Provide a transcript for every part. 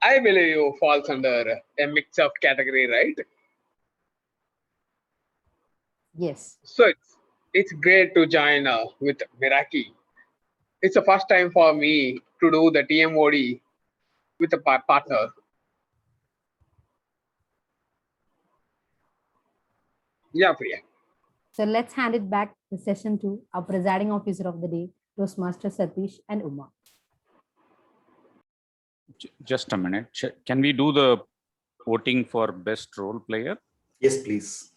I believe you falls under a mix of category, right? Yes. So it's great to join with Meraki. It's the first time for me to do the TMOD with a partner. Yeah, Priya. So let's hand it back the session to our presiding officer of the day, Toastmaster Satish and Uma. Just a minute. Can we do the voting for best role player? Yes, please.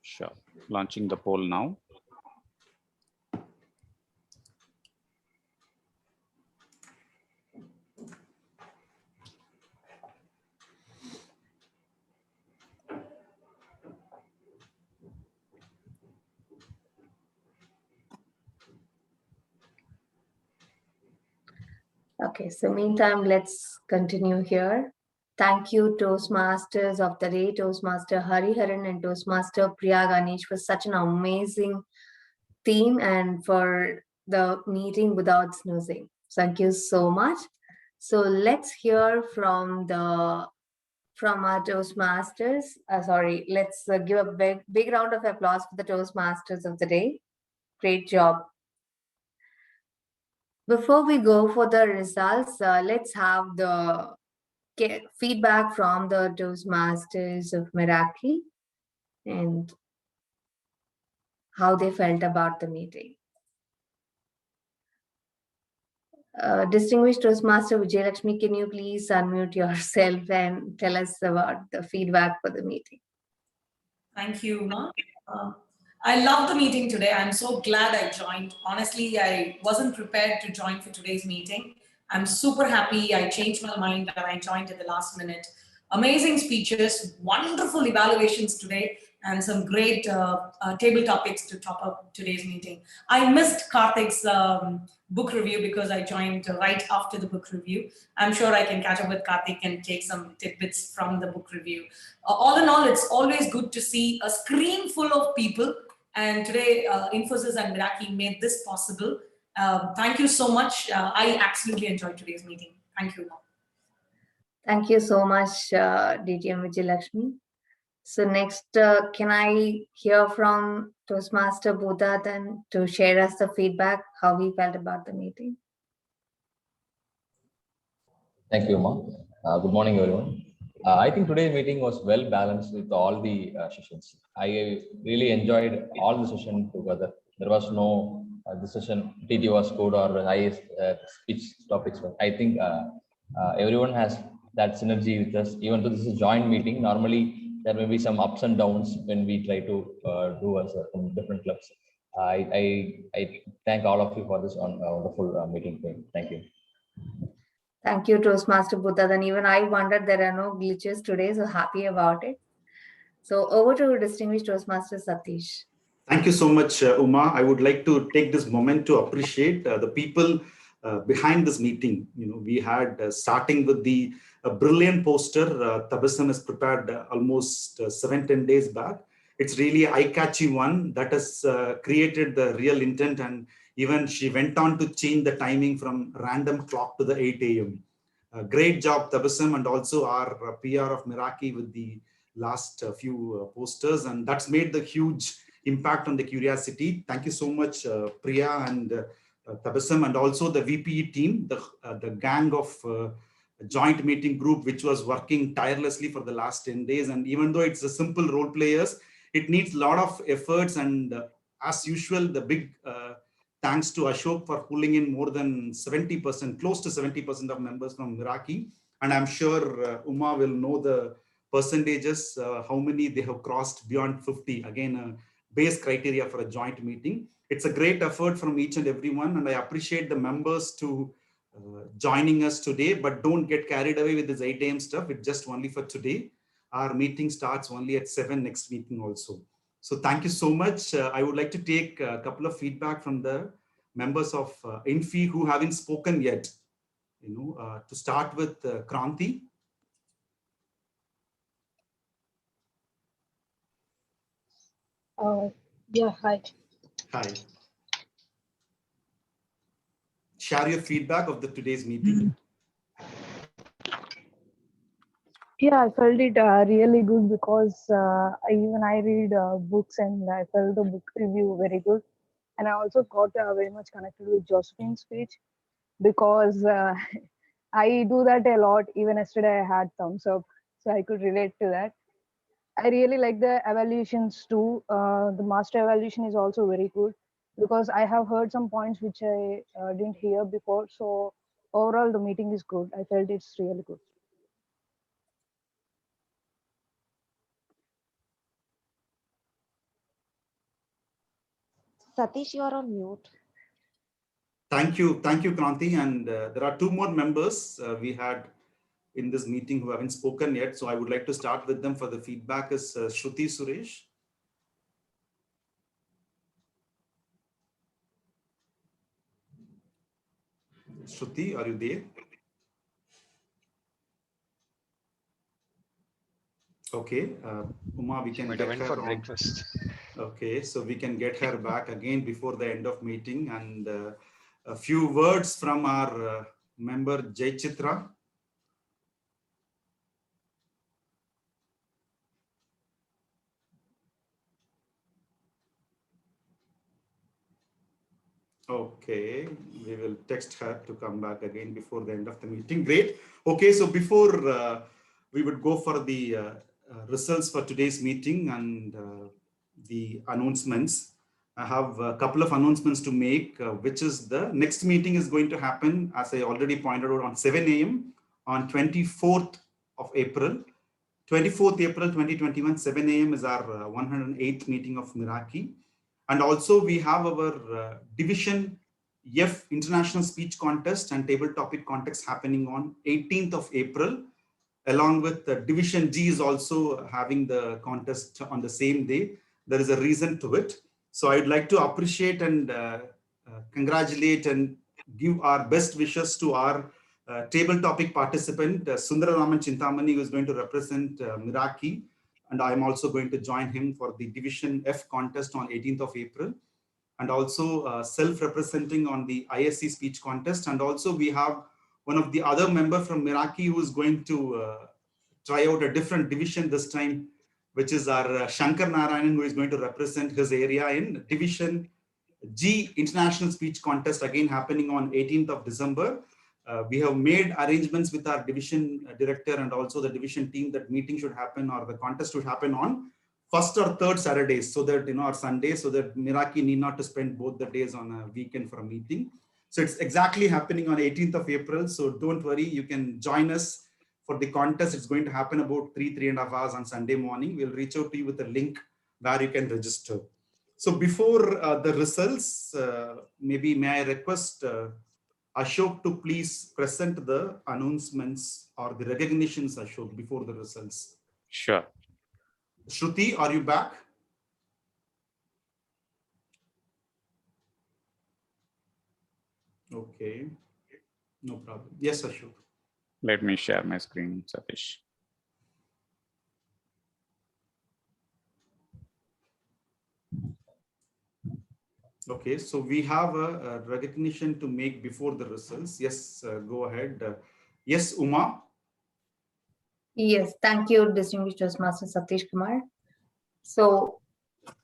Sure. Launching the poll now. Okay, so meantime, let's continue here. Thank you, Toastmasters of the day, Toastmaster Hariharan and Toastmaster Priya Ganesh for such an amazing theme and for the meeting without snoozing. Thank you so much. So let's hear from our Toastmasters. Let's give a big round of applause for the Toastmasters of the day. Great job. Before we go for the results, let's have the feedback from the Toastmasters of Meraki and how they felt about the meeting. Distinguished Toastmaster Vijayalakshmi, can you please unmute yourself and tell us about the feedback for the meeting? Thank you, Uma. I love the meeting today. I'm so glad I joined. Honestly, I wasn't prepared to join for today's meeting. I'm super happy I changed my mind and I joined at the last minute. Amazing speeches, wonderful evaluations today, and some great table topics to top up today's meeting. I missed Karthik's book review because I joined right after the book review. I'm sure I can catch up with Karthik and take some tidbits from the book review. All in all, it's always good to see a screen full of people. And today, Infosys and Meraki made this possible. Thank you so much. I absolutely enjoyed today's meeting. Thank you. Thank you so much, DTM Vijayalakshmi. So next, can I hear from Toastmaster Buddha then to share us the feedback, how he felt about the meeting? Thank you, Uma. Good morning, everyone. I think today's meeting was well balanced with all the sessions. I really enjoyed all the sessions together. There was no the session TT was good or highest speech topics. I think everyone has that synergy with us. Even though this is a joint meeting, normally there may be some ups and downs when we try to do as from different clubs. I thank all of you for this wonderful meeting. Thank you. Thank you, Toastmaster Buddha. Then even I wondered there are no glitches today, so happy about it. So over to distinguished Toastmaster Satish. Thank you so much, Uma. I would like to take this moment to appreciate the people behind this meeting. You know, we had starting with the brilliant poster Tabassum has prepared almost 7-10 days back. It's really eye-catchy one that has created the real intent, and even she went on to change the timing from random clock to the 8 a.m. Great job, Tabassum, and also our PR of Meraki with the last few posters, and that's made the huge impact on the curiosity. Thank you so much, Priya and Tabassum, and also the VPE team, the gang of joint meeting group, which was working tirelessly for the last 10 days. And even though it's a simple role players, it needs a lot of efforts. And as usual, the big thanks to Ashok for pulling in more than 70%, close to 70% of members from Meraki. And I'm sure Uma will know the percentages, how many they have crossed beyond 50. Again, base criteria for a joint meeting. It's a great effort from each and everyone, and I appreciate the members to joining us today, but don't get carried away with this 8 a.m. stuff. It's just only for today. Our meeting starts only at 7 next meeting also. So thank you so much. I would like to take a couple of feedback from the members of Infi who haven't spoken yet. You know, to start with Kranti. Yeah, hi. Hi. Share your feedback of today's meeting. Yeah, I felt it really good because even I read books and I felt the book review very good. And I also got very much connected with Josephine's speech because I do that a lot. Even yesterday I had thumbs up, so I could relate to that. I really like the evaluations too. The master evaluation is also very good because I have heard some points which I didn't hear before. So overall, the meeting is good. I felt it's really good. Satish, you are on mute. Thank you, Kranti. And there are two more members we had in this meeting who haven't spoken yet. So I would like to start with them for the feedback is Shruti Suresh. Shruti, are you there? Okay, Uma, we can get her for on. breakfast. Okay, so we can get her back again before the end of meeting, and a few words from our member Jai Chitra. Okay, we will text her to come back again before the end of the meeting. Great. Okay, so before we would go for the results for today's meeting and the announcements, I have a couple of announcements to make, which is the next meeting is going to happen, as I already pointed out, on 7 a.m. on 24th of April. 24th April 2021, 7 a.m. is our 108th meeting of Meraki. And also we have our Division F International Speech Contest and Table Topic Contest happening on 18th of April, along with Division G is also having the contest on the same day. There is a reason to it. So I'd like to appreciate and congratulate and give our best wishes to our table topic participant, Sundararaman Chintamani, who is going to represent Meraki. And I'm also going to join him for the Division F contest on 18th of April. And also self-representing on the ISC speech contest. And also we have one of the other member from Meraki who is going to try out a different division this time, which is our Shankar Narayanan, who is going to represent his area in Division G International Speech Contest, again happening on 18th of December. We have made arrangements with our division director and also the division team that meeting should happen or the contest should happen on first or third Saturdays, so that, or Sunday, so that Meraki need not to spend both the days on a weekend for a meeting. So it's exactly happening on 18th of April. So don't worry, you can join us for the contest. It's going to happen about 3.5 hours on Sunday morning. We'll reach out to you with a link where you can register. So before the results, maybe may I request Ashok to please present the announcements or the recognitions, Ashok, before the results. Sure. Shruti, are you back? Okay, no problem. Yes, Ashok. Let me share my screen, Satish. Okay, so we have a recognition to make before the results. Yes, go ahead. Yes, Uma. Yes, thank you, distinguished Toastmaster Satish Kumar. So,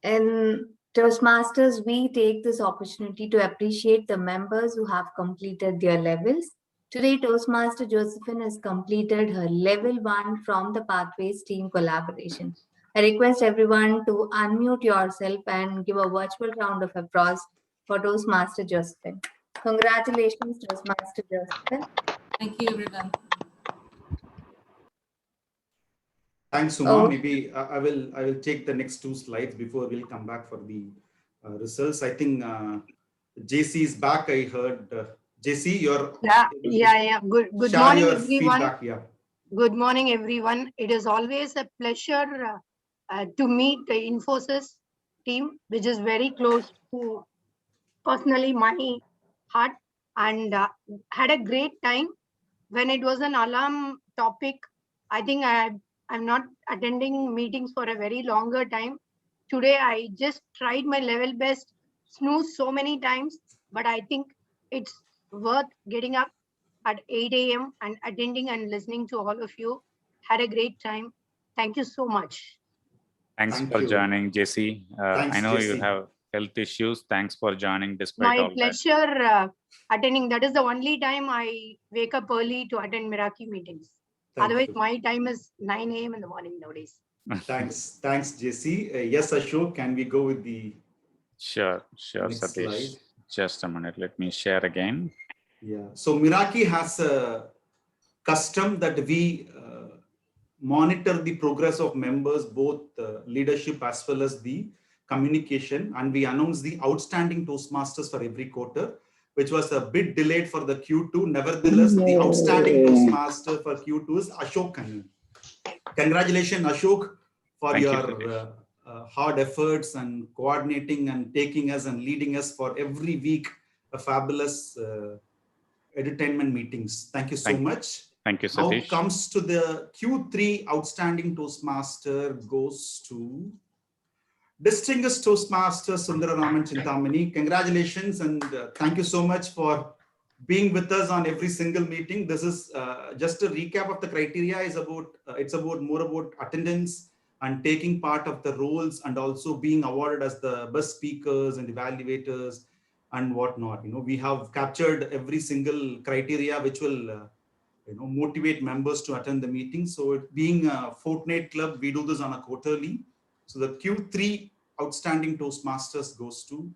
in Toastmasters, we take this opportunity to appreciate the members who have completed their levels. Today, Toastmaster Josephine has completed her level 1 from the Pathways team collaboration. I request everyone to unmute yourself and give a virtual round of applause for Toastmaster Josephine. Congratulations, Toastmaster Josephine. Thank you, everyone. Thanks, Uma. Maybe I will take the next 2 slides before we'll come back for the results. I think JC is back. I heard JC, you're yeah. Good share morning, your everyone. feedback. Yeah. Good morning, everyone. It is always a pleasure to meet the Infosys team, which is very close to personally my heart, and had a great time. When it was an alarm topic, I think I'm not attending meetings for a very longer time. Today, I just tried my level best, snooze so many times, but I think it's worth getting up at 8 a.m. and attending and listening to all of you. had a great time. Thank you so much. Thanks Thank for you. joining, JC. Thanks, I know you JC. have health issues. Thanks for joining despite My all that. pleasure attending. That is the only time I wake up early to attend Meraki meetings. Thank Otherwise, you. my time is 9 a.m. in the morning nowadays. Thanks, JC. Yes, Ashok, can we go with the Sure, next Satish. slide? Just a minute. Let me share again. Yeah. So Meraki has a custom that we monitor the progress of members, both leadership as well as the communication, and we announce the outstanding Toastmasters for every quarter, which was a bit delayed for the Q2. Nevertheless, the outstanding Toastmaster for Q2 is Ashok Kannan. Congratulations, Ashok, for Thank you, your Satish. hard efforts and coordinating and taking us and leading us for every week a fabulous entertainment meetings. Thank you so much. Thank you, Now Satish. comes to the Q3 outstanding Toastmaster goes to distinguished Toastmaster Sundararaman Chintamani. Congratulations and thank you so much for being with us on every single meeting. This is just a recap of the criteria. Is about it's about more about attendance and taking part of the roles and also being awarded as the best speakers and evaluators and whatnot. You know, we have captured every single criteria which will motivate members to attend the meeting. So it being a fortnight club, we do this on a quarterly. So the Q3 outstanding Toastmasters goes to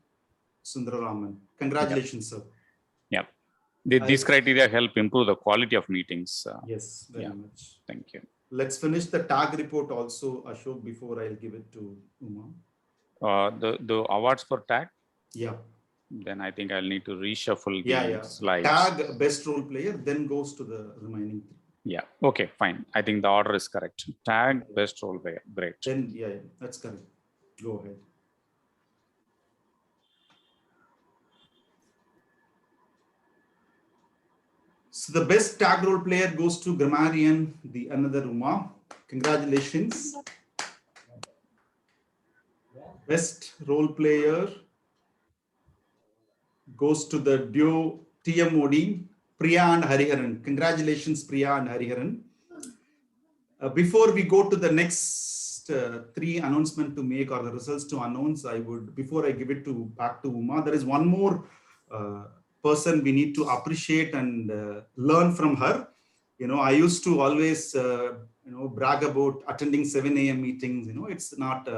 Sundararaman. Congratulations, sir. Yeah. These criteria help improve the quality of meetings. Yes, very much. Thank you. Let's finish the tag report also, Ashok, before I'll give it to Uma. The awards for tag? Yeah. Then I think I'll need to reshuffle the slides. Tag best role player, then goes to the remaining three. Yeah. Okay, fine. I think the order is correct. Tag best role player. Great. Then, that's correct. Go ahead. So the best tag role player goes to Grammarian, the another Uma. Congratulations. Best role player goes to the duo TMOD, Priya and Hariharan. Congratulations, Priya and Hariharan. Before we go to the next three announcements to make or the results to announce, before I give it back to Uma, there is one more person we need to appreciate and learn from her. You know, I used to always, brag about attending 7 a.m. meetings. You know, it's not,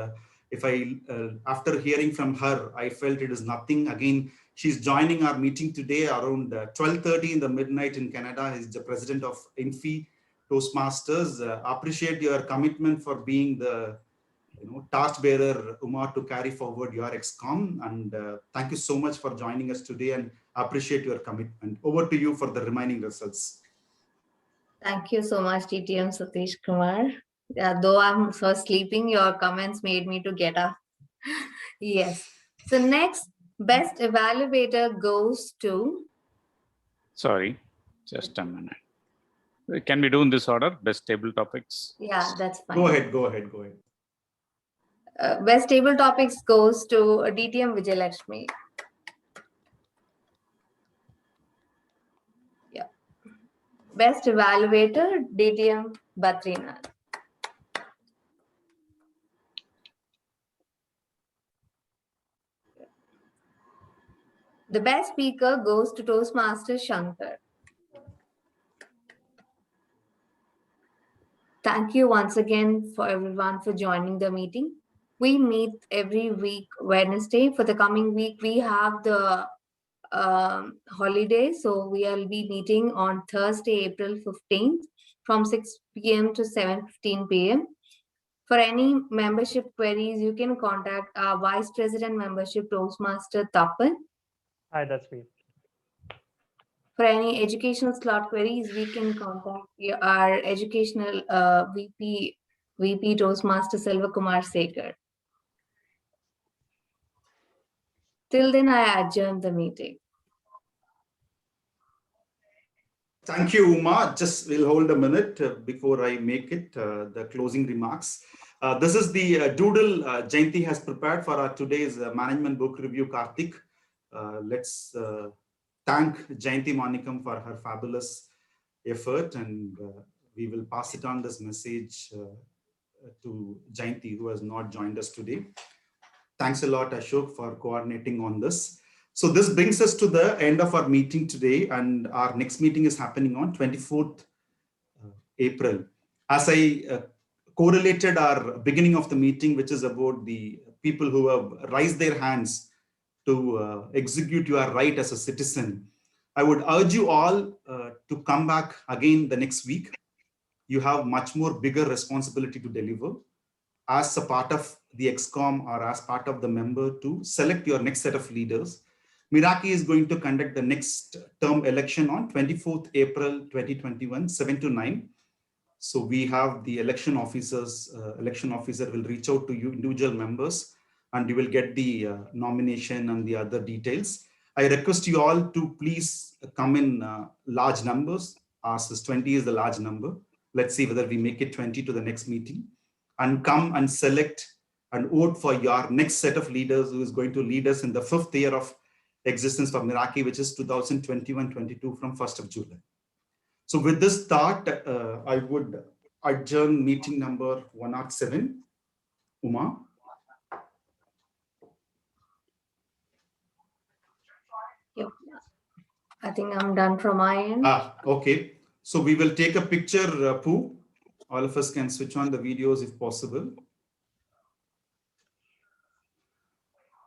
after hearing from her, I felt it is nothing. Again, she's joining our meeting today around 12:30 in the midnight in Canada. He's the president of INFI Toastmasters. Appreciate your commitment for being the task bearer, Uma, to carry forward your XCOM. And thank you so much for joining us today and appreciate your commitment. Over to you for the remaining results. Thank you so much, TTM Satish Kumar. Though I'm so sleeping, your comments made me to get up. Yes. So next, best evaluator goes to... Sorry, just a minute. Can we do in this order? Best table topics? Yeah, that's fine. Go ahead. Best table topics goes to DTM Vijayalakshmi. Yeah. Best evaluator, DTM Badrinath. The best speaker goes to Toastmaster Shankar. Thank you once again for everyone for joining the meeting. We meet every week Wednesday. For the coming week, we have the holiday. So we will be meeting on Thursday, April 15th from 6 p.m. to 7:15 p.m. For any membership queries, you can contact our Vice President Membership Toastmaster Tapan. Hi, that's me. For any educational slot queries, we can contact our educational VP Toastmaster Selva Kumar Sekar. Till then, I adjourn the meeting. Thank you, Uma. Just we'll hold a minute before I make it the closing remarks. This is the doodle Jayanti has prepared for our today's management book review, Karthik. Let's thank Jayanti Manikam for her fabulous effort and we will pass it on this message to Jayanti, who has not joined us today. Thanks a lot, Ashok, for coordinating on this. So this brings us to the end of our meeting today, and our next meeting is happening on 24th April. As I correlated our beginning of the meeting, which is about the people who have raised their hands to execute your right as a citizen, I would urge you all to come back again the next week. You have much more bigger responsibility to deliver as a part of the ExCom or as part of the member to select your next set of leaders. Meraki is going to conduct the next term election on 24th April 2021, 7 to 9. So we have the election officers, election officer will reach out to you individual members, and you will get the nomination and the other details. I request you all to please come in large numbers. As 20 is the large number. Let's see whether we make it 20 to the next meeting, and come and select and vote for your next set of leaders who is going to lead us in the 5th year of existence for Meraki, which is 2021-22 from 1st of July. So with this thought, I would adjourn meeting number 107. Uma. Yep. I think I'm done from my end. Okay. So we will take a picture, Pooh. All of us can switch on the videos if possible.